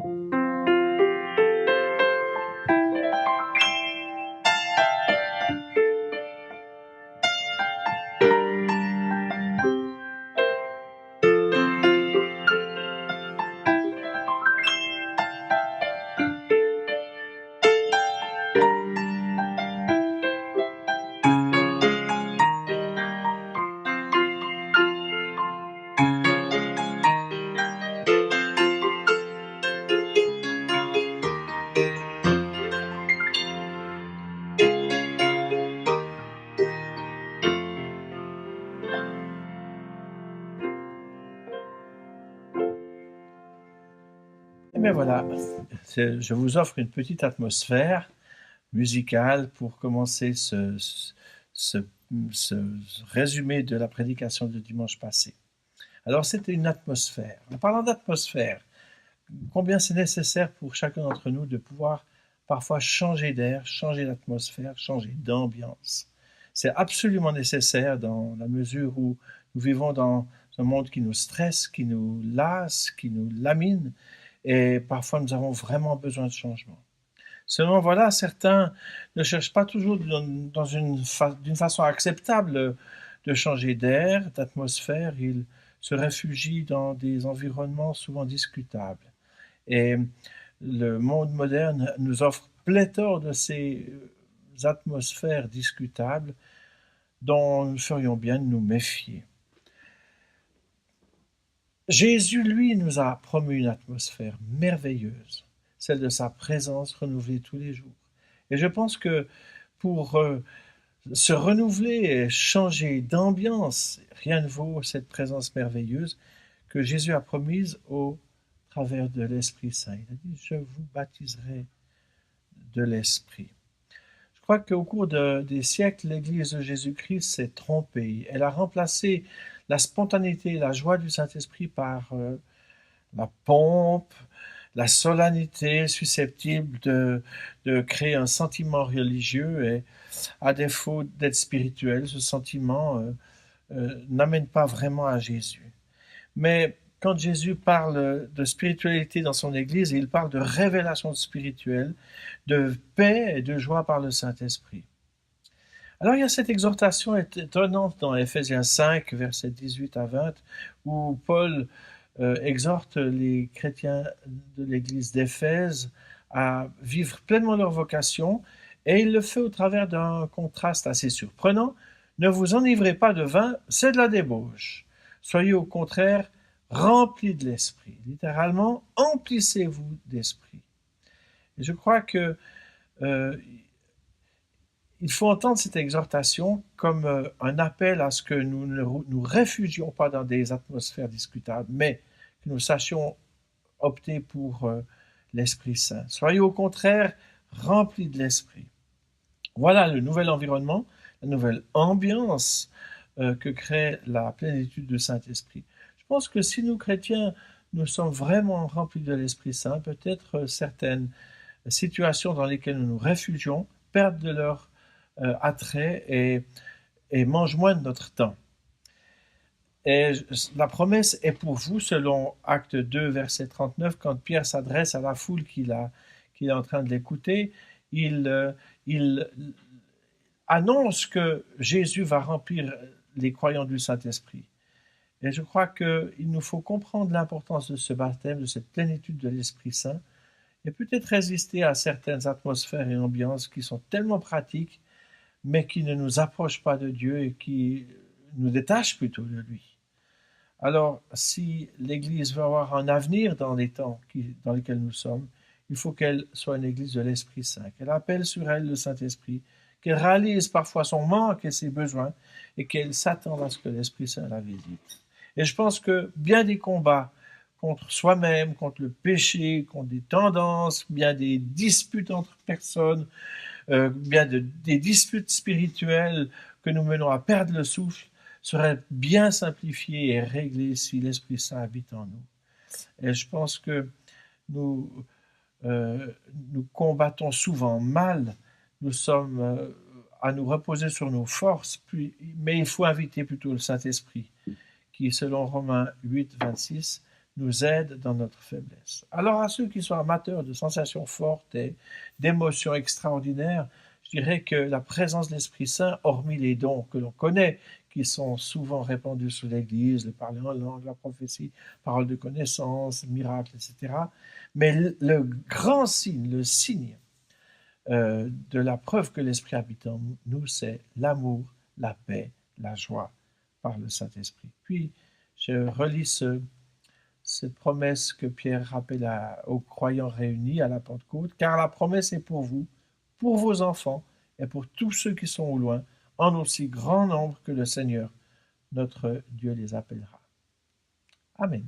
Et bien voilà, je vous offre une petite atmosphère musicale pour commencer ce, ce résumé de la prédication de dimanche passé. Alors c'était une atmosphère. En parlant d'atmosphère, combien c'est nécessaire pour chacun d'entre nous de pouvoir parfois changer d'air, changer d'atmosphère, changer d'ambiance. C'est absolument nécessaire dans la mesure où nous vivons dans un monde qui nous stresse, qui nous lasse, qui nous lamine, et parfois nous avons vraiment besoin de changement. Seulement voilà, certains ne cherchent pas toujours d'une façon acceptable de changer d'air, d'atmosphère, ils se réfugient dans des environnements souvent discutables. Et le monde moderne nous offre pléthore de ces atmosphères discutables dont nous ferions bien de nous méfier. Jésus, lui, nous a promu une atmosphère merveilleuse, celle de sa présence renouvelée tous les jours. Et je pense que pour se renouveler et changer d'ambiance, rien ne vaut cette présence merveilleuse que Jésus a promise au travers de l'Esprit Saint. Il a dit, je vous baptiserai de l'Esprit. Je crois qu'au cours des siècles, l'Église de Jésus-Christ s'est trompée. Elle a remplacé la spontanéité et la joie du Saint-Esprit par la pompe, la solennité susceptible de créer un sentiment religieux, et à défaut d'être spirituel, ce sentiment n'amène pas vraiment à Jésus. Mais quand Jésus parle de spiritualité dans son Église, il parle de révélation spirituelle, de paix et de joie par le Saint-Esprit. Alors il y a cette exhortation étonnante dans Éphésiens 5, versets 18 à 20, où Paul exhorte les chrétiens de l'Église d'Éphèse à vivre pleinement leur vocation, et il le fait au travers d'un contraste assez surprenant. Ne vous enivrez pas de vin, c'est de la débauche. Soyez au contraire remplis de l'esprit. Littéralement, emplissez-vous d'esprit. Et je crois que il faut entendre cette exhortation comme un appel à ce que nous ne nous réfugions pas dans des atmosphères discutables, mais que nous sachions opter pour l'Esprit Saint. Soyez au contraire remplis de l'Esprit. Voilà le nouvel environnement, la nouvelle ambiance que crée la plénitude du Saint-Esprit. Je pense que si nous, chrétiens, nous sommes vraiment remplis de l'Esprit Saint, peut-être certaines situations dans lesquelles nous nous réfugions perdent de leur attrait et mangent moins de notre temps. Et la promesse est pour vous, selon Acte 2, verset 39, quand Pierre s'adresse à la foule qu'il est en train de l'écouter, il annonce que Jésus va remplir les croyants du Saint-Esprit. Et je crois qu'il nous faut comprendre l'importance de ce baptême, de cette plénitude de l'Esprit Saint, et peut-être résister à certaines atmosphères et ambiances qui sont tellement pratiques, mais qui ne nous approchent pas de Dieu et qui nous détachent plutôt de lui. Alors, si l'Église veut avoir un avenir dans les temps dans lesquels nous sommes, il faut qu'elle soit une Église de l'Esprit Saint, qu'elle appelle sur elle le Saint-Esprit, qu'elle réalise parfois son manque et ses besoins, et qu'elle s'attende à ce que l'Esprit Saint la visite. Et je pense que bien des combats contre soi-même, contre le péché, contre des tendances, bien des disputes entre personnes, bien des disputes spirituelles que nous menons à perdre le souffle, seraient bien simplifiées et réglées si l'Esprit Saint habite en nous. Et je pense que nous combattons souvent mal, nous sommes à nous reposer sur nos forces, mais il faut inviter plutôt le Saint-Esprit, qui, selon Romains 8, 26, nous aide dans notre faiblesse. Alors à ceux qui sont amateurs de sensations fortes et d'émotions extraordinaires, je dirais que la présence de l'Esprit Saint, hormis les dons que l'on connaît, qui sont souvent répandus sous l'Église, le parler en langue, la prophétie, parole de connaissance, miracles, etc. Mais le grand signe, le signe de la preuve que l'Esprit habite en nous, c'est l'amour, la paix, la joie par le Saint-Esprit. Puis, je relis cette promesse que Pierre rappelle aux croyants réunis à la Pentecôte, car la promesse est pour vos enfants et pour tous ceux qui sont au loin, en aussi grand nombre que le Seigneur, notre Dieu, les appellera. Amen.